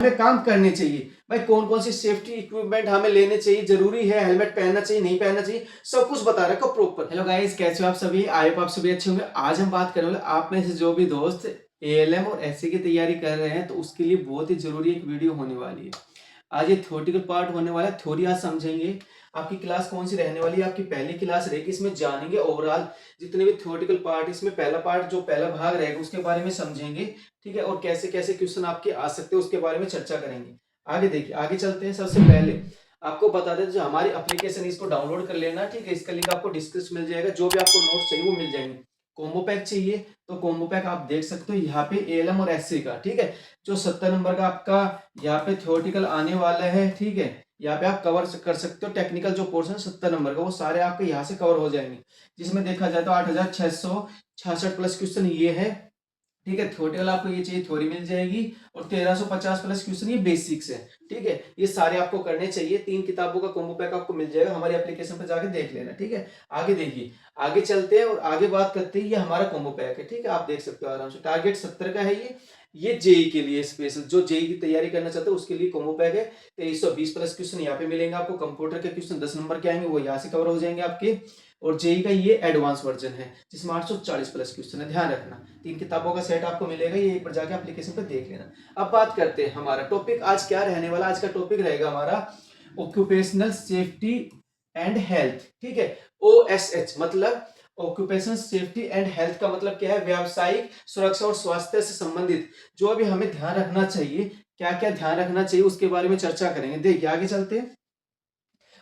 हमें काम करने चाहिए। भाई कौन कौन सी सेफ्टी इक्विपमेंट हमें लेने चाहिए, जरूरी है, हेलमेट पहनना चाहिए नहीं पहनना चाहिए, सब कुछ बता रखा प्रॉपर। हेलो गाइस, कैसे हो आप सभी? आई होप आप सभी अच्छे होंगे। आज हम बात करेंगे आप में से जो भी दोस्त एएलएम और एसए की तैयारी कर रहे हैं तो उसके लिए बहुत ही जरूरी एक वीडियो होने वाली है। आज ये थ्योरेटिकल पार्ट होने वाला है, थ्योरी आज समझेंगे। आपकी क्लास कौन सी रहने वाली है, आपकी पहली क्लास रहेगी, इसमें जानेंगे ओवरऑल जितने भी थ्योरेटिकल पार्ट, इसमें पहला पार्ट जो पहला भाग रहेगा उसके बारे में समझेंगे, ठीक है। और कैसे कैसे क्वेश्चन आपके आ सकते हैं उसके बारे में चर्चा करेंगे। आगे देखिए, आगे चलते हैं। सबसे पहले आपको बता दें जो हमारी एप्लीकेशन इसको डाउनलोड कर लेना, ठीक है। इसका लिंक आपको डिस्क्रिप्शन मिल जाएगा, जो भी आपको नोट्स चाहिए वो मिल जाएंगे। कॉम्बो पैक चाहिए तो कॉम्बो पैक आप देख सकते हो यहाँ पे एएलएम और एससी का, ठीक है। जो 70 नंबर का आपका यहाँ पे थ्योरेटिकल आने वाला है, ठीक है। यहाँ पे आप कवर कर सकते हो टेक्निकल जो पोर्शन 70 नंबर का, वो सारे आपके यहाँ से कवर हो जाएंगे। जिसमें देखा जाए तो 8666 प्लस क्वेश्चन ये है, ठीक है। थ्योरेटिकल आपको ये चाहिए, थ्योरी मिल जाएगी। और 1350 प्लस क्वेश्चन ये बेसिक्स है, ठीक है। ये सारे आपको करने चाहिए। 3 किताबों का कॉम्बो पैक आपको मिल जाएगा, हमारी एप्लीकेशन पर जाके देख लेना, ठीक है। आगे देखिए, आगे चलते हैं और आगे बात करते हैं। ये हमारा कॉम्बो पैक है, ठीक है। आप देख सकते हो आराम से। टारगेट 70 का है ये जेई के लिए स्पेशल, जो जेई की तैयारी करना चाहते हो उसके लिए कॉम्बो पैक है। 2320 प्लस क्वेश्चन यहाँ पे मिलेंगे आपको। कंप्यूटर के क्वेश्चन 10 नंबर के आएंगे, वो यहाँ से कवर हो जाएंगे आपके। और जेई का ये एडवांस वर्जन है जिसमें 840 प्लस क्वेश्चन है, ध्यान रखना। 3 किताबों का सेट आपको मिलेगा, ये एक बार जाके एप्लीकेशन पे देख लेना। अब बात करते हैं हमारा टॉपिक आज क्या रहने वाला। आज का टॉपिक रहेगा हमारा ऑक्यूपेशनल सेफ्टी एंड हेल्थ, ठीक है। OSH मतलब ऑक्यूपेशनल सेफ्टी एंड हेल्थ का मतलब क्या है? व्यावसायिक सुरक्षा और स्वास्थ्य से संबंधित जो भी हमें ध्यान रखना चाहिए, क्या क्या ध्यान रखना चाहिए उसके बारे में चर्चा करेंगे। देखिए आगे चलते हैं।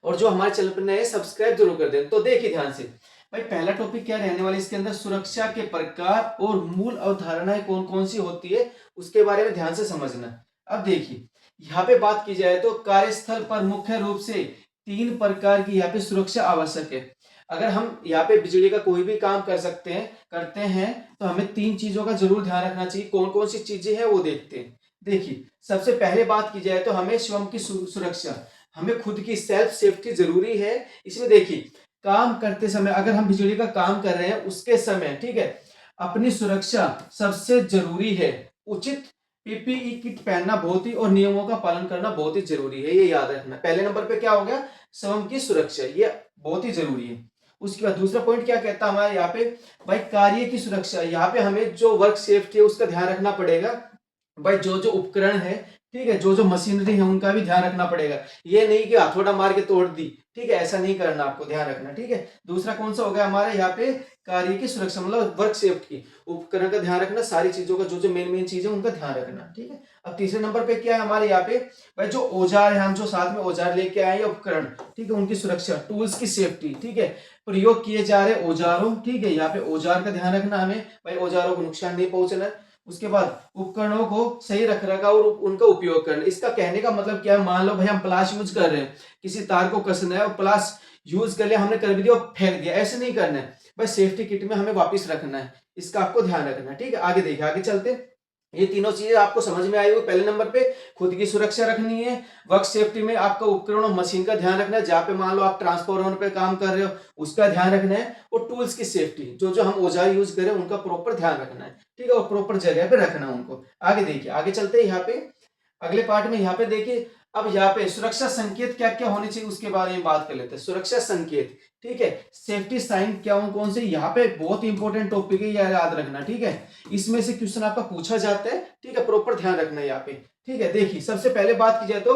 और जो हमारे चैनल पर नए सब्सक्राइब जरूर कर दें। तो देखिए ध्यान से, भाई पहला टॉपिक क्या रहने वाला है इसके अंदर, सुरक्षा के प्रकार और मूल अवधारणाएं कौन कौन सी होती है उसके बारे में ध्यान से समझना। अब देखिए यहाँ पे बात की जाए तो कार्यस्थल पर मुख्य रूप से 3 प्रकार की यहाँ पे सुरक्षा आवश्यक है। अगर हम यहाँ पे बिजली का कोई भी काम करते हैं तो हमें 3 चीजों का जरूर ध्यान रखना चाहिए। कौन कौन सी चीजें हैं वो देखते हैं। देखिए सबसे पहले बात की जाए तो हमें स्वयं की सुरक्षा, हमें खुद की सेल्फ सेफ्टी जरूरी है। इसमें देखिए काम करते समय अगर हम बिजली का काम कर रहे हैं उसके समय, ठीक है, अपनी सुरक्षा सबसे जरूरी है। उचित पीपीई किट पहनना बहुत ही और नियमों का पालन करना बहुत ही जरूरी है, ये याद रखना। पहले नंबर पे क्या हो गया? स्वयं की सुरक्षा, ये बहुत ही जरूरी है। उसके बाद दूसरा पॉइंट क्या कहता है हमारे यहाँ पे, भाई कार्य की सुरक्षा। यहाँ पे हमें जो वर्क सेफ्टी है उसका ध्यान रखना पड़ेगा। भाई जो जो उपकरण है, ठीक है, जो जो मशीनरी है उनका भी ध्यान रखना पड़ेगा। ये नहीं कि हथौड़ा मार के तोड़ दी, ठीक है, ऐसा नहीं करना, आपको ध्यान रखना, ठीक है। दूसरा कौन सा हो गया हमारे यहाँ पे? कार्य की सुरक्षा मतलब वर्क सेफ्टी, उपकरण का ध्यान रखना, सारी चीजों का जो जो मेन मेन चीज है उनका ध्यान रखना, ठीक है। अब तीसरे नंबर पे क्या है हमारे यहाँ पे? भाई जो औजार है, हम जो साथ में औजार लेके आए या उपकरण, ठीक है, उनकी सुरक्षा, टूल्स की सेफ्टी, ठीक है। प्रयोग किए जा रहे औजारों, ठीक है, यहाँ पे औजार का ध्यान रखना हमें, भाई औजारों को नुकसान नहीं पहुंचना। उसके बाद उपकरणों को सही रख रखाव और उनका उपयोग करना। इसका कहने का मतलब क्या है? मान लो भाई हम प्लास यूज कर रहे हैं, किसी तार को कसना है और प्लास यूज कर लिया, हमने कर भी दिया और फेंक दिया, ऐसे नहीं करना है भाई। सेफ्टी किट में हमें वापस रखना है, इसका आपको ध्यान रखना है, ठीक है। आगे देखिए, आगे चलते। ये तीनों चीजें आपको समझ में आई होगी। पहले नंबर पे खुद की सुरक्षा रखनी है, वर्क सेफ्टी में आपका उपकरण और मशीन का ध्यान रखना है, जहां पे मान लो आप ट्रांसफॉर्मर पे काम कर रहे हो उसका ध्यान रखना है। और टूल्स की सेफ्टी, जो जो हम औजार यूज करें उनका प्रॉपर ध्यान रखना है, ठीक है, और प्रॉपर जगह पे रखना उनको। आगे देखिए, आगे चलते हैं यहाँ पे अगले पार्ट में। यहाँ पे देखिए, अब यहाँ पे सुरक्षा संकेत क्या क्या होने चाहिए उसके बारे में बात कर लेते हैं। सुरक्षा संकेत, ठीक है, सेफ्टी साइन क्या कौन से, यहाँ पे बहुत इंपॉर्टेंट टॉपिक है, याद रखना, ठीक है। इसमें से क्वेश्चन आपका पूछा जाता है, ठीक है, प्रॉपर ध्यान रखना यहाँ पे, ठीक है। देखिए सबसे पहले बात की जाए तो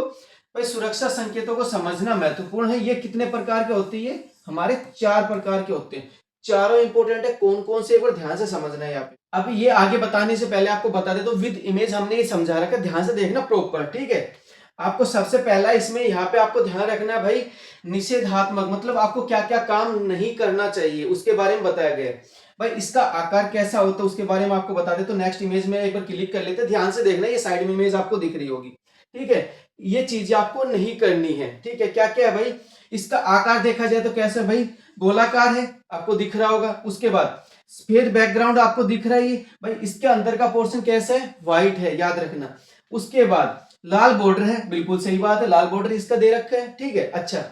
भाई सुरक्षा संकेतों को समझना महत्वपूर्ण है। ये कितने प्रकार के होते हैं? हमारे 4 प्रकार के होते हैं। चारों इंपॉर्टेंट है, कौन कौन से एक बार ध्यान से समझना है यहाँ पे। अब ये आगे बताने से पहले आपको बता दे तो विद इमेज हमने ये समझा रखा, ध्यान से देखना प्रॉपर, ठीक है। आपको सबसे पहला इसमें यहाँ पे आपको ध्यान रखना है भाई, निषेधात्मक मतलब आपको क्या क्या काम नहीं करना चाहिए उसके बारे में बताया गया है। भाई इसका आकार कैसा होता है उसके बारे में आपको बता दे तो नेक्स्ट इमेज में एक बार क्लिक कर लेते, ध्यान से देखना, ये साइड में इमेज आपको दिख रही होगी, ठीक है। ये चीजें आपको नहीं करनी है, ठीक है। क्या क्या है भाई? इसका आकार देखा जाए तो कैसे भाई? गोलाकार है, आपको दिख रहा होगा। उसके बाद सफेद बैकग्राउंड आपको दिख रहा है भाई। इसके अंदर का पोर्शन कैसा है? व्हाइट है, याद रखना। उसके बाद लाल बॉर्डर है, बिल्कुल सही बात है, लाल बॉर्डर इसका दे रखा है, ठीक है। अच्छा,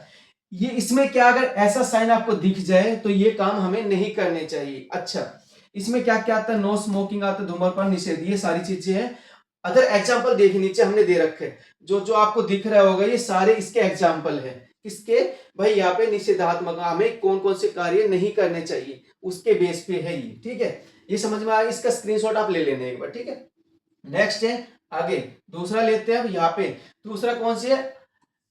ये इसमें क्या अगर ऐसा साइन आपको दिख जाए तो ये काम हमें नहीं करने चाहिए। अच्छा, इसमें क्या क्या आता है? नो स्मोकिंग आता है, धूम्रपान निषेध, ये सारी चीजें हैं। अदर एग्जाम्पल देखिए, नीचे हमने दे रखे हैं, जो जो आपको दिख रहा होगा ये सारे इसके एग्जाम्पल है। किसके? भाई यहाँ पे निषेधात्मक हमें कौन कौन से कार्य नहीं करने चाहिए उसके बेस पे है ये। ठीक है, ये समझ में आ गया। इसका स्क्रीनशॉट आप ले लेना एक बार। ठीक है, नेक्स्ट है आगे दूसरा लेते हैं। अब यहाँ पे दूसरा कौन सी है?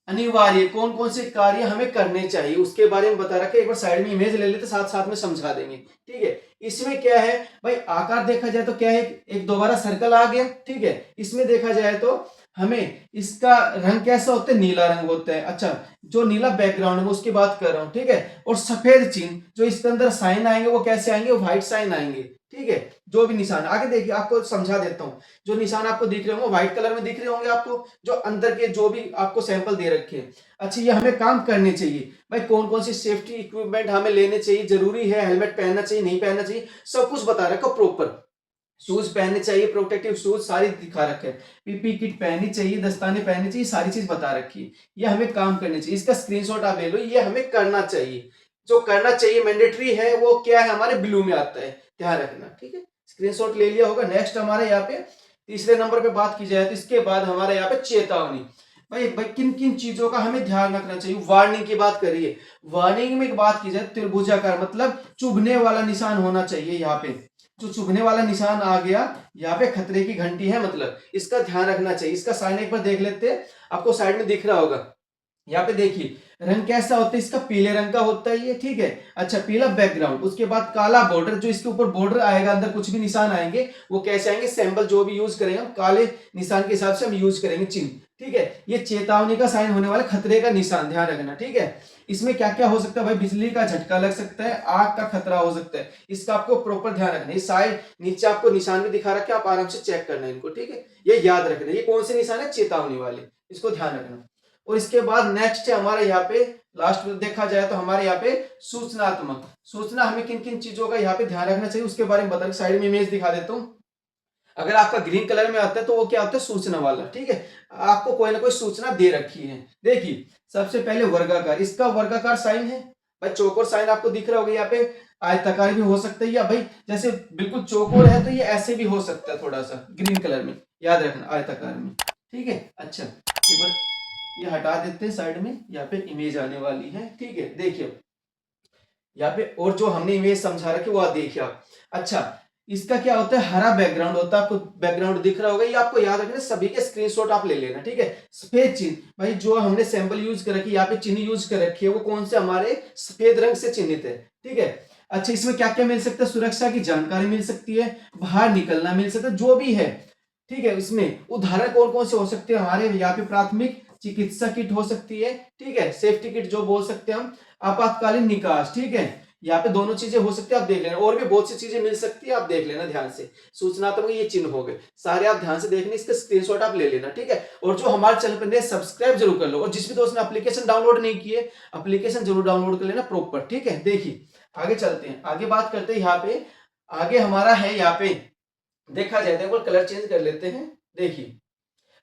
अनिवार्य कौन कौन से कार्य हमें करने चाहिए उसके बारे में बता रखा है। एक बार साइड में इमेज ले लेते, साथ साथ में समझा देंगे। ठीक है, इसमें क्या है भाई, आकार देखा जाए तो क्या है, एक दोबारा सर्कल आ गया। ठीक है, इसमें देखा जाए तो हमें इसका रंग कैसा होता है? नीला रंग होता है। अच्छा, जो नीला बैकग्राउंड में उसकी बात कर रहा हूं। ठीक है, और सफेद चिन्ह जो इसके अंदर साइन आएंगे वो कैसे आएंगे? व्हाइट साइन आएंगे। ठीक है, जो भी निशान आगे देखिए, आपको समझा देता हूं। जो निशान आपको दिख रहे होंगे व्हाइट कलर में दिख रहे होंगे आपको, जो अंदर के जो भी आपको सैंपल दे रखे हैं। अच्छा, ये हमें काम करने चाहिए भाई। कौन कौन सी सेफ्टी इक्विपमेंट हमें लेने चाहिए, जरूरी है, हेलमेट पहनना चाहिए नहीं पहनना चाहिए, सब कुछ बता रखा प्रॉपर। शूज पहनने चाहिए, प्रोटेक्टिव शूज सारी दिखा रखे हैं, पीपी किट पहननी चाहिए, दस्ताने पहनने चाहिए, सारी चीज बता रखी है। ये हमें काम करने चाहिए, इसका स्क्रीनशॉट आप ले लो। ये हमें करना चाहिए, जो करना चाहिए मैंडेटरी है वो क्या है? हमारे ब्लू में आता है, ध्यान रखना। ठीक है, स्क्रीनशॉट ले लिया होगा। नेक्स्ट हमारे यहाँ पे तीसरे नंबर पे बात की जाए तो इसके बाद हमारे यहाँ पे चेतावनी। भाई भाई किन किन चीजों का हमें ध्यान रखना चाहिए? वार्निंग की बात करिए। वार्निंग में एक बात की जाए, त्रिभुजाकार मतलब चुभने वाला निशान होना चाहिए। यहाँ पे जो चुभने वाला निशान आ गया, यहाँ पे खतरे की घंटी है, मतलब इसका ध्यान रखना चाहिए। इसका साइन एक बार देख लेते हैं, आपको साइड में दिख रहा होगा। यहाँ पे देखिए रंग कैसा होता है इसका? पीले रंग का होता है ये। ठीक है, अच्छा, पीला बैकग्राउंड, उसके बाद काला बॉर्डर, जो इसके ऊपर बॉर्डर आएगा, अंदर कुछ भी निशान आएंगे वो कैसे आएंगे? सैंपल जो भी यूज करेंगे हम काले निशान के हिसाब से हम यूज करेंगे चिन्ह। ठीक है, ये चेतावनी का साइन होने वाला खतरे का निशान, ध्यान रखना। ठीक है, इसमें क्या क्या हो सकता है भाई? बिजली का झटका लग सकता है, आग का खतरा हो सकता है, इसका आपको प्रॉपर ध्यान रखना है। साइड नीचे आपको निशान भी दिखा रखे, आप आराम से चेक करना है इनको। ठीक है, ये याद रखना, ये कौन से निशान है? चेतावनी वाले, इसको ध्यान रखना। और इसके बाद नेक्स्ट है हमारे यहाँ पे लास्ट में देखा जाए तो हमारे यहाँ पे सूचनात्मक। सूचना हमें किन किन चीजों का यहाँ पे ध्यान रखना चाहिए उसके बारे में बता, साइड में इमेज दिखा देता हूँ। अगर आपका ग्रीन कलर में आता है तो वो क्या होता है? सूचना वाला। ठीक है, आपको कोई ना कोई सूचना दे रखी है। देखिए सबसे पहले वर्गाकार, इसका वर्गाकार साइन है भाई, चौकोर साइन आपको दिख रहा होगा यहाँ पे। आयताकार भी हो सकता है, या भाई जैसे बिल्कुल चौकोर है तो ये ऐसे भी हो सकता है, थोड़ा सा ग्रीन कलर में, याद रखना आयताकार में। ठीक है, अच्छा एक बार ये हटा देते हैं साइड में, यहाँ पे इमेज आने वाली है। ठीक है, देखिए यहाँ पे और जो हमने इमेज समझा रखी वो देखिए आप। अच्छा, इसका क्या होता है? हरा बैकग्राउंड होता है, आपको बैकग्राउंड दिख रहा होगा, ये आपको याद रखना, सभी के स्क्रीनशॉट आप ले लेना। ठीक है, सफेद चिन्ह भाई, जो हमने सैंपल यूज कर रखी है, यहाँ पे चिन्ह यूज कर रखी है, वो कौन से? हमारे सफेद रंग से चिन्हित है। ठीक है, अच्छा, इसमें क्या क्या मिल सकता है? सुरक्षा की जानकारी मिल सकती है, बाहर निकलना मिल सकता है, जो भी है। ठीक है, इसमें उदाहरण कौन कौन से हो सकते हैं? हमारे यहाँ पे प्राथमिक चिकित्सा किट हो सकती है। ठीक है, सेफ्टी किट जो बोल सकते हैं हम, आपातकालीन निकास। ठीक है, यहाँ पे दोनों चीजें हो सकती है, आप देख लेना। और भी बहुत सी चीजें मिल सकती है, आप देख लेना ध्यान से। सूचनात्मक ये चिन्ह हो गए सारे, आप ध्यान से देखने, इसका स्क्रीनशॉट आप ले लेना। ठीक है, और जो हमारे चैनल पर सब्सक्राइब जरूर कर लो, और जिस भी दोस्त ने एप्लीकेशन डाउनलोड नहीं की है, एप्लीकेशन जरूर डाउनलोड कर लेना प्रॉपर। ठीक है, देखिए आगे चलते हैं, आगे बात करते हैं। यहाँ पे आगे हमारा है, यहाँ पे देखा जाए तो एक बार कलर चेंज कर लेते हैं। देखिए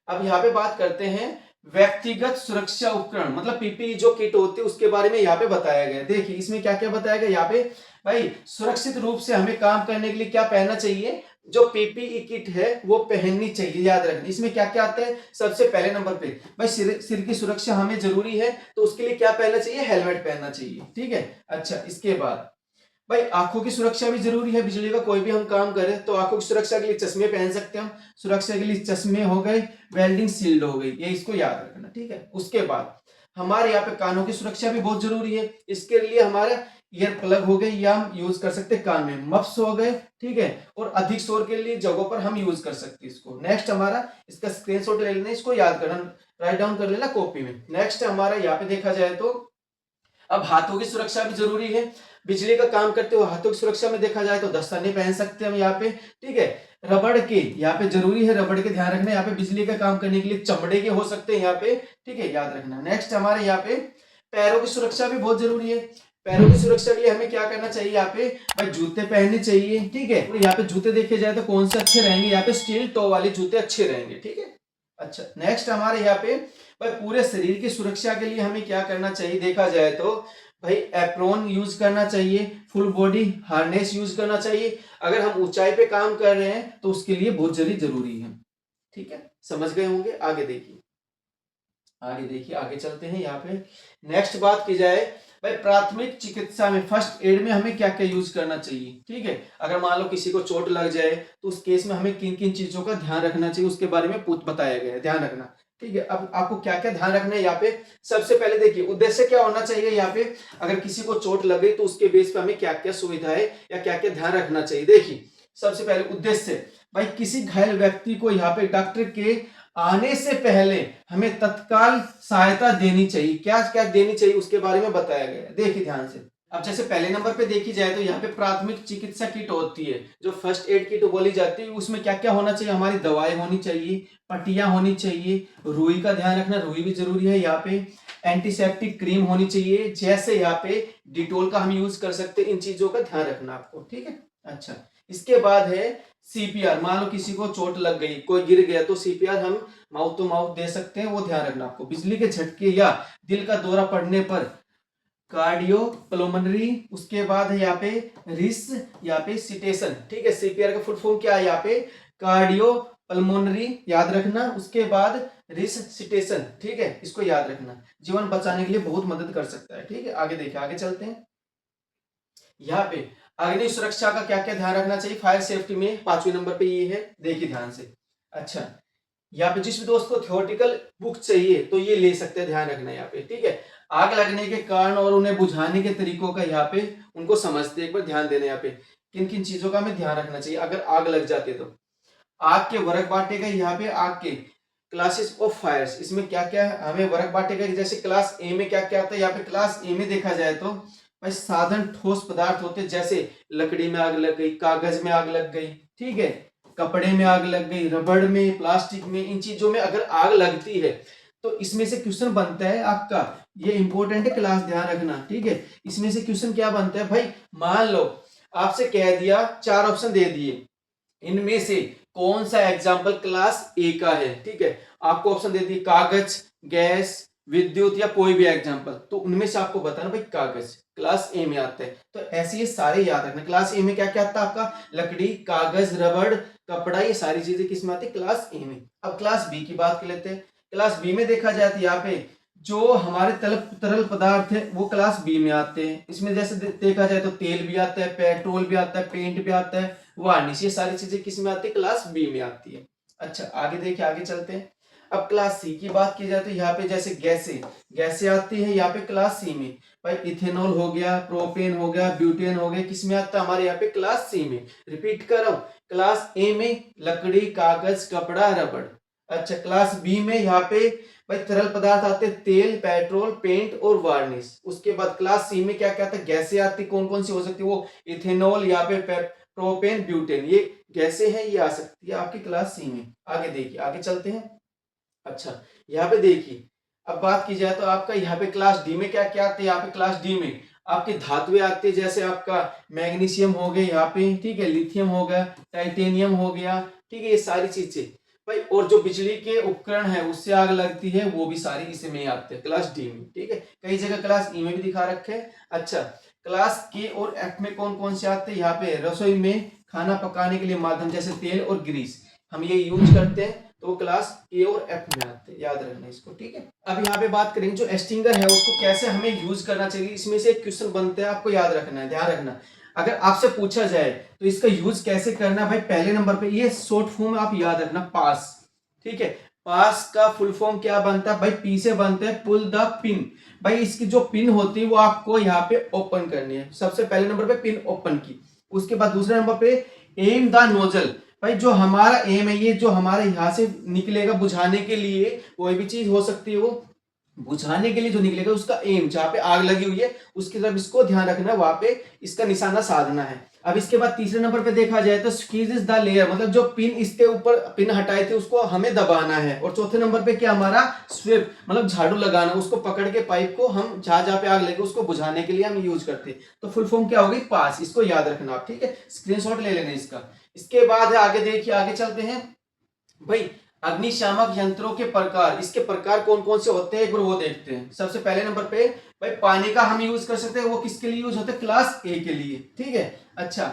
अब यहाँ पे बात करते हैं व्यक्तिगत सुरक्षा उपकरण, मतलब पीपीई जो किट होती है उसके बारे में यहाँ पे बताया गया है। देखिए इसमें क्या क्या बताया गया यहाँ पे भाई, सुरक्षित रूप से हमें काम करने के लिए क्या पहनना चाहिए? जो पीपीई किट है वो पहननी चाहिए, याद रखना। इसमें क्या क्या आता है? सबसे पहले नंबर पे भाई सिर की सुरक्षा हमें जरूरी है, तो उसके लिए क्या पहनना चाहिए? हेलमेट पहनना चाहिए। ठीक है, अच्छा, इसके बाद भाई आंखों की सुरक्षा भी जरूरी है, बिजली का कोई भी हम काम करें तो आंखों की सुरक्षा के लिए चश्मे पहन सकते हैं हम। सुरक्षा के लिए चश्मे हो गए, वेल्डिंग शील्ड हो गई, ये इसको याद रखना। ठीक है, उसके बाद हमारे यहाँ पे कानों की सुरक्षा भी बहुत जरूरी है। इसके लिए हमारे ईयर प्लग हो गए, या हम यूज कर सकते हैं कान में, मफ्स हो गए। ठीक है, और अधिक शोर के लिए जगहों पर हम यूज कर सकते हैं इसको। नेक्स्ट हमारा इसका स्क्रीनशॉट ले लेना, इसको याद करना, राइट डाउन कर लेना कॉपी में। नेक्स्ट हमारा यहाँ पे देखा जाए तो अब हाथों की सुरक्षा भी जरूरी है, बिजली का काम करते हुए हाथों की सुरक्षा में देखा जाए तो दस्ताने पहन सकते हैं हम यहाँ पे। ठीक है, रबड़ के यहाँ पे जरूरी है, रबड़ के ध्यान रखना, यहाँ पे बिजली का काम करने के लिए चमड़े के हो सकते हैं यहाँ पे। ठीक है, याद रखना। नेक्स्ट हमारे यहाँ पे पैरों की सुरक्षा भी बहुत जरूरी है। पैरों की सुरक्षा के लिए हमें क्या करना चाहिए? यहाँ पे भाई जूते पहनने चाहिए। ठीक है, और यहाँ पे जूते देखे जाए तो कौन से अच्छे रहेंगे? यहाँ पे स्टील टो वाले जूते अच्छे रहेंगे। ठीक है, अच्छा, नेक्स्ट हमारे यहाँ पे भाई पूरे शरीर की सुरक्षा के लिए हमें क्या करना चाहिए? देखा जाए तो भाई एप्रोन यूज करना चाहिए, फुल बॉडी हार्नेस यूज करना चाहिए। अगर हम ऊंचाई पे काम कर रहे हैं तो उसके लिए बहुत जरूरी है। ठीक है, समझ गए होंगे। आगे देखिए, आगे चलते हैं। यहाँ पे नेक्स्ट बात की जाए भाई, प्राथमिक चिकित्सा में फर्स्ट एड में हमें क्या क्या यूज करना चाहिए। ठीक है, अगर मान लो किसी को चोट लग जाए तो उस केस में हमें किन किन चीजों का ध्यान रखना चाहिए, उसके बारे में बताया गया है, ध्यान रखना। ठीक है, अब आपको क्या क्या ध्यान रखना है यहाँ पे। सबसे पहले देखिए उद्देश्य क्या होना चाहिए यहाँ पे, अगर किसी को चोट लगे तो उसके बेस पे हमें क्या क्या सुविधाएं या क्या क्या ध्यान रखना चाहिए। देखिए सबसे पहले उद्देश्य भाई, किसी घायल व्यक्ति को यहाँ पे डॉक्टर के आने से पहले हमें तत्काल सहायता देनी चाहिए। क्या क्या देनी चाहिए उसके बारे में बताया गया है, देखिए ध्यान से। अब जैसे पहले नंबर पे देखी जाए तो यहाँ पे प्राथमिक चिकित्सा किट होती है, जो फर्स्ट एड किट बोली जाती है। उसमें क्या क्या होना चाहिए, हमारी दवाएं होनी चाहिए, पट्टियां होनी चाहिए, रुई का ध्यान रखना, रुई भी जरूरी है यहाँ पे, एंटीसेप्टिक क्रीम होनी चाहिए, जैसे यहाँ पे डिटोल का हम यूज कर सकते हैं। इन चीजों का ध्यान रखना आपको। ठीक है, अच्छा इसके बाद है सीपीआर। मान लो किसी को चोट लग गई, कोई गिर गया, तो सीपीआर हम माउथ टू माउथ दे सकते हैं, वो ध्यान रखना आपको। बिजली के झटके या दिल का दौरा पड़ने पर कार्डियो पल्मोनरी, उसके बाद है यहाँ पे रिस, यहाँ पे सिटेशन। ठीक है, सीपीआर का फुल फॉर्म क्या है यहाँ पे, कार्डियो पल्मोनरी, याद रखना। उसके बाद रिस सिटेशन, ठीक है, इसको याद रखना, जीवन बचाने के लिए बहुत मदद कर सकता है। ठीक है, आगे देखिए, आगे चलते हैं। यहाँ पे अग्नि सुरक्षा का क्या क्या ध्यान रखना चाहिए फायर सेफ्टी में, 5वें नंबर पे ये है, देखिए ध्यान से। अच्छा, यहाँ पे जिस भी दोस्त को थ्योरेटिकल बुक चाहिए तो ये ले सकते हैं, ध्यान रखना यहाँ पे। ठीक है, आग लगने के कारण और उन्हें बुझाने के तरीकों का यहाँ पे उनको समझते, एक बार ध्यान देना यहाँ पे किन किन चीजों का हमें ध्यान रखना चाहिए अगर आग लग जाती है तो। आग के वर्ग बांटे गए, यहाँ पे आग के क्लासेस ऑफ फायर्स, इसमें क्या क्या हमें वर्ग बांटे गए। जैसे क्लास ए में क्या क्या आता है, यहाँ पे क्लास ए में देखा जाए तो भाई साधन ठोस पदार्थ होते हैं, जैसे लकड़ी में आग लग गई, कागज में आग लग गई, ठीक है, कपड़े में आग लग गई, रबड़ में, प्लास्टिक में, इन चीजों में अगर आग लगती है तो इसमें से क्वेश्चन बनता है आपका, ये इंपॉर्टेंट है क्लास, ध्यान रखना। ठीक है, इसमें से क्वेश्चन क्या बनता है भाई, मान लो आपसे कह दिया, 4 ऑप्शन दे दिए, इनमें से कौन सा एग्जाम्पल क्लास ए का है। ठीक है, आपको ऑप्शन दे दिए कागज, गैस, विद्युत या कोई भी एग्जाम्पल, तो उनमें से आपको बताना भाई कागज क्लास ए में आता है। तो ऐसे ये सारे याद रखना, क्लास ए में क्या क्या आता है आपका, लकड़ी, कागज, रबड़, कपड़ा, ये सारी चीजें किस में आती है, क्लास ए में। अब क्लास बी की बात कर लेते हैं। क्लास बी में देखा जाए तो यहाँ पे जो हमारे तरल पदार्थ है वो क्लास बी में आते हैं। इसमें जैसे देखा जाए तो तेल भी आता है, पेट्रोल भी आता है, पेंट भी आता है, वार्निश, ये सारी चीजें किस में आती है, क्लास बी में आती है। अच्छा, आगे देखिए, आगे चलते हैं। अब क्लास सी की बात की जाए तो यहाँ पे जैसे गैसें आती है यहाँ पे क्लास सी में, भाई इथेनॉल हो गया, प्रोपेन हो गया, ब्यूटेन हो गया, किस में आता है हमारे यहाँ पे, क्लास सी में। रिपीट कर रहा हूँ, क्लास ए में लकड़ी, कागज, कपड़ा, रबड़। अच्छा, क्लास बी में यहाँ पे भाई तरल पदार्थ आते हैं, तेल, पेट्रोल, पेंट और वार्निश। उसके बाद क्लास सी में क्या क्या आता है, गैसें आती, कौन कौन सी हो सकती है, वो इथेनॉल, यहाँ पे प्रोपेन, ब्यूटेन, ये गैसें हैं, ये आ सकती है आपकी क्लास सी में। आगे देखिए, आगे चलते हैं। अच्छा, यहाँ पे देखिए, अब बात की जाए तो आपका यहाँ पे क्लास डी में क्या क्या आते हैं, यहाँ पे क्लास डी में आपके धातुएं आती है, जैसे आपका मैग्नीशियम हो गया यहाँ पे, ठीक है, लिथियम हो गया, टाइटेनियम हो गया, ठीक है, ये सारी चीजें भाई। और जो बिजली के उपकरण है उससे आग लगती है, वो भी सारी इसमें आते हैं क्लास डी में। ठीक है, कई जगह क्लास ई में भी दिखा रखे हैं। अच्छा, क्लास के और एफ में कौन कौन से आते हैं, यहाँ पे रसोई में खाना पकाने के लिए माध्यम, जैसे तेल और ग्रीस, हम ये यूज करते हैं, तो क्लास ए और एफ में आते हैं, याद रखना इसको। ठीक है, अब यहाँ पे बात करेंगे जो एक्सटिंगर है उसको कैसे हमें यूज करना चाहिए। इसमें से एक क्वेश्चन बनता है, आपको याद रखना है, ध्यान रखना। अगर आपसे पूछा जाए तो इसका यूज कैसे करना है, भाई पहले नंबर पे ये शॉर्ट फॉर्म आप याद रखना, पास। ठीक है, पास का फुल फॉर्म क्या बनता है भाई, पी से बनता है पुल द पिन। भाई इसकी जो पिन होती है वो आपको यहाँ पे ओपन करनी है, सबसे पहले नंबर पे पिन ओपन की। उसके बाद दूसरे नंबर पे एम द नोजल, भाई जो हमारा एम है, ये जो हमारे यहाँ से निकलेगा बुझाने के लिए, कोई भी चीज हो सकती है, वो बुझाने के लिए जो निकलेगा उसका एम, जहां पे आग लगी हुई है उसकी तरफ इसको ध्यान रखना, वहां पे इसका निशाना साधना है। अब इसके बाद तीसरे नंबर पे देखा जाए तो स्क्वीज द लेयर, मतलब जो पिन इसके ऊपर पिन हटाए थे उसको हमें दबाना है। और चौथे नंबर पे क्या हमारा स्वीप, मतलब झाड़ू लगाना, उसको पकड़ के पाइप को हम जहां जहां पे आग लगे उसको बुझाने के लिए हम यूज करते हैं। तो फुल फॉर्म क्या होगी, पास, इसको याद रखना आप। ठीक है, स्क्रीनशॉट ले लेना इसका। इसके बाद है आगे देखिए, आगे चलते हैं भाई, अग्निशामक यंत्रों के प्रकार, इसके प्रकार कौन कौन से होते हैं एक बार वो देखते हैं। सबसे पहले नंबर पे भाई पानी का हम यूज कर सकते हैं, वो किसके लिए यूज होता है, क्लास ए के लिए। ठीक है, अच्छा,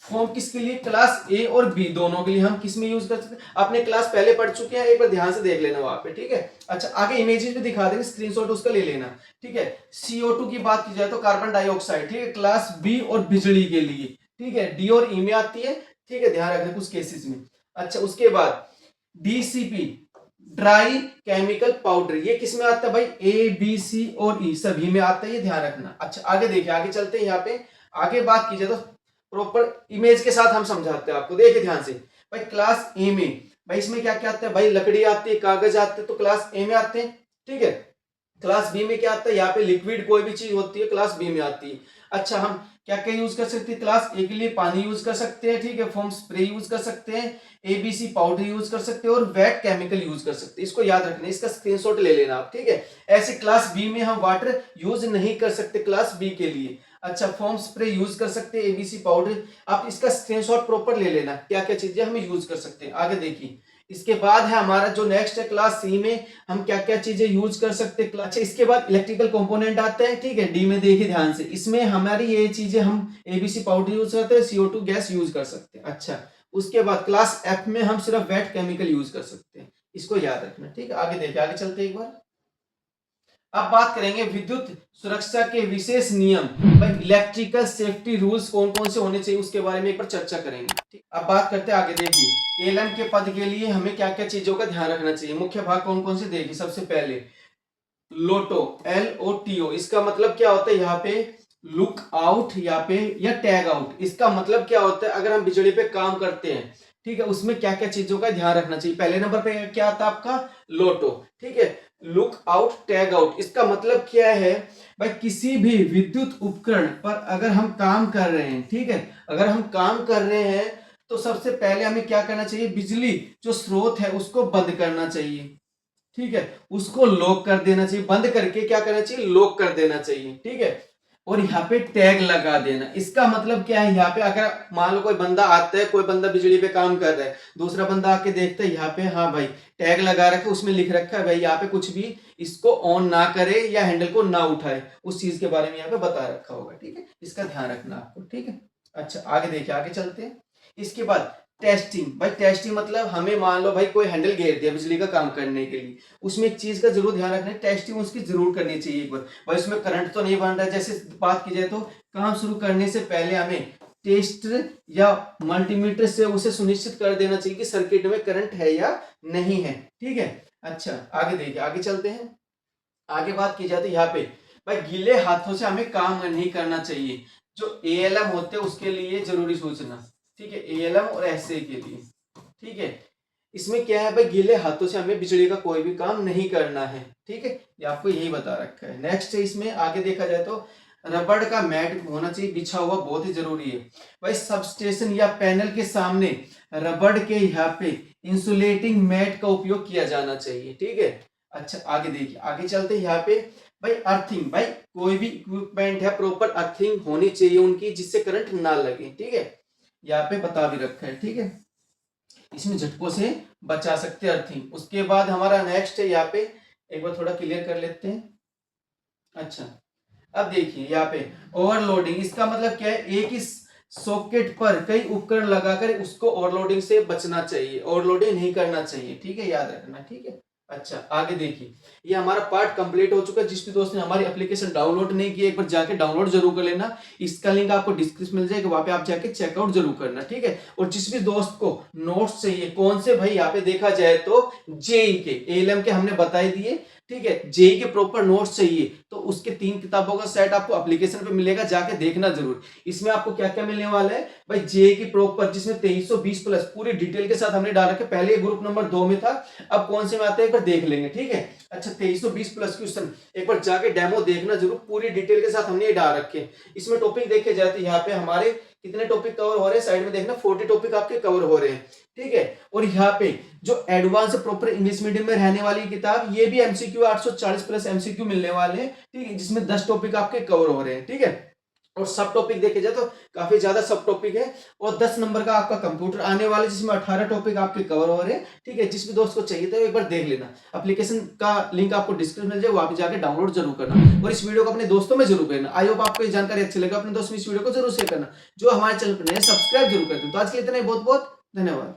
फॉर्म किसके लिए, क्लास ए और बी दोनों के लिए हम किस में यूज कर सकते हैं, आपने क्लास पहले पढ़ चुके हैं, एक बार ध्यान से देख लेना वहां पे, ठीक है। अच्छा आगे इमेजेस भी दिखा देंगे, स्क्रीनशॉट उसका ले लेना, ठीक है। CO2 की बात की जाए तो कार्बन डाइऑक्साइड, ठीक है, क्लास बी और बिजली के लिए, ठीक है, डी और ई में आती है, ठीक है, ध्यान रखना कुछ केसेस में। अच्छा उसके बाद DCP ड्राई केमिकल पाउडर, ये किस में आता है भाई, A B C और E सभी में आता है, ये ध्यान रखना। अच्छा आगे देखिए, आगे चलते हैं, यहाँ पे आगे बात की जाए तो प्रॉपर इमेज के साथ हम समझाते हैं आपको, देखिए ध्यान से। भाई क्लास ए में भाई इसमें क्या क्या आता है, भाई लकड़ी आती है, कागज आते हैं, तो क्लास ए में आते हैं, ठीक है। क्लास बी में क्या आता है, यहाँ पे लिक्विड कोई भी चीज होती है क्लास बी में आती है। अच्छा हम क्या क्या यूज कर सकते हैं, क्लास ए के लिए पानी यूज कर सकते हैं, ठीक है, फोम स्प्रे यूज कर सकते हैं, ABC पाउडर यूज कर सकते हैं और वेट केमिकल यूज कर सकते हैं, इसको याद रखना, इसका स्क्रीनशॉट ले लेना आप, ठीक है। ऐसे क्लास बी में हम वाटर यूज नहीं कर सकते क्लास बी के लिए। अच्छा फोम स्प्रे यूज कर सकते हैं, ABC पाउडर, आप इसका स्क्रीनशॉट प्रॉपर ले लेना, क्या क्या चीजें हम यूज कर सकते हैं। आगे देखिए, इसके बाद है हमारा जो नेक्स्ट है क्लास सी में हम क्या क्या चीजें यूज कर सकते हैं। अच्छा इसके बाद इलेक्ट्रिकल कंपोनेंट आते हैं, ठीक है, डी में देखिए ध्यान से, इसमें हमारी ये चीजें हम ABC पाउडर यूज करते हैं, CO2 गैस यूज कर सकते हैं। अच्छा उसके बाद क्लास एफ में हम सिर्फ वेट केमिकल यूज कर सकते हैं, इसको याद रखना, ठीक है। आगे देखिए, आगे चलते एक बार। अब बात करेंगे विद्युत सुरक्षा के विशेष नियम, भाई इलेक्ट्रिकल सेफ्टी रूल्स कौन कौन से होने चाहिए उसके बारे में एक बार चर्चा करेंगे, ठीक। अब बात करते हैं आगे, देखिए एलएम के पद के लिए हमें क्या क्या चीजों का ध्यान रखना चाहिए, मुख्य भाग कौन कौन से देखिए। सबसे पहले लोटो, LOTO, इसका मतलब क्या होता है, यहाँ पे लुक आउट, यहाँ पे या टैग आउट, इसका मतलब क्या होता है, अगर हम बिजली पे काम करते हैं, ठीक है, उसमें क्या क्या चीजों का ध्यान रखना चाहिए। पहले नंबर पे क्या आता है आपका, लोटो, ठीक है, लुक आउट टैग आउट, इसका मतलब क्या है भाई, किसी भी विद्युत उपकरण पर अगर हम काम कर रहे हैं, ठीक है, अगर हम काम कर रहे हैं तो सबसे पहले हमें क्या करना चाहिए, बिजली जो स्रोत है उसको बंद करना चाहिए, ठीक है, उसको लॉक कर देना चाहिए, बंद करके क्या करना चाहिए, लॉक कर देना चाहिए, ठीक है। और यहाँ पे टैग लगा देना, इसका मतलब क्या है, यहाँ पे अगर मान लो कोई बंदा आता है, कोई बंदा बिजली पे काम कर रहा है, दूसरा बंदा आके देखता है यहाँ पे, हाँ भाई टैग लगा रखा है, उसमें लिख रखा है भाई यहाँ पे कुछ भी इसको ऑन ना करे या हैंडल को ना उठाए, उस चीज के बारे में यहाँ पे बता रखा होगा, ठीक है, इसका ध्यान रखना आपको, ठीक है। अच्छा आगे देखिए, आगे चलते हैं। इसके बाद टेस्टिंग, भाई टेस्टिंग मतलब हमें मान लो भाई कोई हैंडल घेर दिया बिजली का काम करने के लिए, उसमें एक चीज का जरूर ध्यान रखना है, टेस्टिंग उसकी जरूर करनी चाहिए एक बार, भाई उसमें करंट तो नहीं बन रहा है। जैसे बात की जाए तो काम शुरू करने से पहले हमें टेस्टर या मल्टीमीटर से उसे सुनिश्चित कर देना चाहिए कि सर्किट में करंट है या नहीं है, ठीक है। अच्छा आगे देखिए, आगे चलते हैं। आगे बात की जाती है यहाँ पे, भाई गीले हाथों से हमें काम नहीं करना चाहिए, जो ALM होते हैं उसके लिए जरूरी सूचना, ठीक है, ALM और SA के लिए, ठीक है। इसमें क्या है भाई, गीले हाथों से हमें बिजली का कोई भी काम नहीं करना है, ठीक है, ये आपको यही बता रखा है। नेक्स्ट है इसमें आगे देखा जाए तो रबड़ का मैट होना चाहिए बिछा हुआ, बहुत ही जरूरी है भाई। सब स्टेशन या पैनल के सामने रबड़ के यहाँ पे इंसुलेटिंग मैट का उपयोग किया जाना चाहिए, ठीक है। अच्छा आगे देखिए, आगे चलते हैं यहाँ पे, भाई अर्थिंग, भाई कोई भी इक्विपमेंट है प्रॉपर अर्थिंग होनी चाहिए उनकी, जिससे करंट ना लगे, ठीक है, यहाँ पे बता भी रखा है, ठीक है, इसमें झटकों से बचा सकते हैं अर्थिंग। उसके बाद हमारा नेक्स्ट है यहाँ पे, एक बार थोड़ा क्लियर कर लेते हैं। अच्छा अब देखिए यहाँ पे ओवरलोडिंग, इसका मतलब क्या है, एक ही सॉकेट पर कई उपकरण लगाकर उसको ओवरलोडिंग से बचना चाहिए, ओवरलोडिंग नहीं करना चाहिए, ठीक है, याद रखना, ठीक है। अच्छा आगे देखिए, ये हमारा पार्ट कंप्लीट हो चुका है। जिस भी दोस्त ने हमारी एप्लीकेशन डाउनलोड नहीं की, एक बार जाके डाउनलोड जरूर कर लेना, इसका लिंक आपको डिस्क्रिप्शन मिल जाएगा, वहां पे आप जाके चेकआउट जरूर करना, ठीक है। और जिस भी दोस्त को नोट्स चाहिए, कौन से भाई, यहाँ पे देखा जाए तो जेई के, ALM के हमने बताई दिए, ठीक है, जेई के प्रॉपर नोट्स चाहिए तो उसके 3 किताबों का सेट आपको एप्लीकेशन पे मिलेगा, जाके देखना जरूर। इसमें आपको क्या क्या मिलने वाला है भाई, जेई की प्रॉपर, जिसमें 2320 प्लस पूरी डिटेल के साथ हमने डाल रखे, पहले ग्रुप नंबर 2 में था, अब कौन से में आता है एक बार देख लेंगे, ठीक है। अच्छा 2320 प्लस क्वेश्चन एक बार जाके डेमो देखना जरूर, पूरी डिटेल के साथ हमने ये डाल रखे। इसमें टॉपिक देखे जाते हैं, यहाँ पे हमारे कितने टॉपिक कवर हो रहे हैं, साइड में देखना 40 टॉपिक आपके कवर हो रहे हैं, ठीक है। और यहाँ पे जो एडवांस प्रॉपर इंग्लिश मीडियम में रहने वाली किताब, ये भी MCQ 840 प्लस MCQ मिलने वाले हैं, ठीक है, जिसमें 10 टॉपिक आपके कवर हो रहे हैं, ठीक है। और सब टॉपिक देखे जाए तो काफी ज्यादा सब टॉपिक है। और 10 नंबर का आपका कंप्यूटर आने वाला है, जिसमें 18 टॉपिक आपके कवर हो रहे हैं। ठीक है, जिस भी दोस्त को चाहिए तो एक बार देख लेना। एप्लीकेशन का लिंक आपको डिस्क्रिप्शन मिल जाए, वहां पे जाके डाउनलोड जरूर करना और इस वीडियो को अपने दोस्तों में जरूर करना। आई होप आपको ये जानकारी अच्छी लगे, अपने दोस्तों में इस वीडियो को जरूर शेयर करना। जो हमारे चैनल पर नए, सब्सक्राइब जरूर कर दें। तो आज के लिए इतना ही, बहुत बहुत धन्यवाद।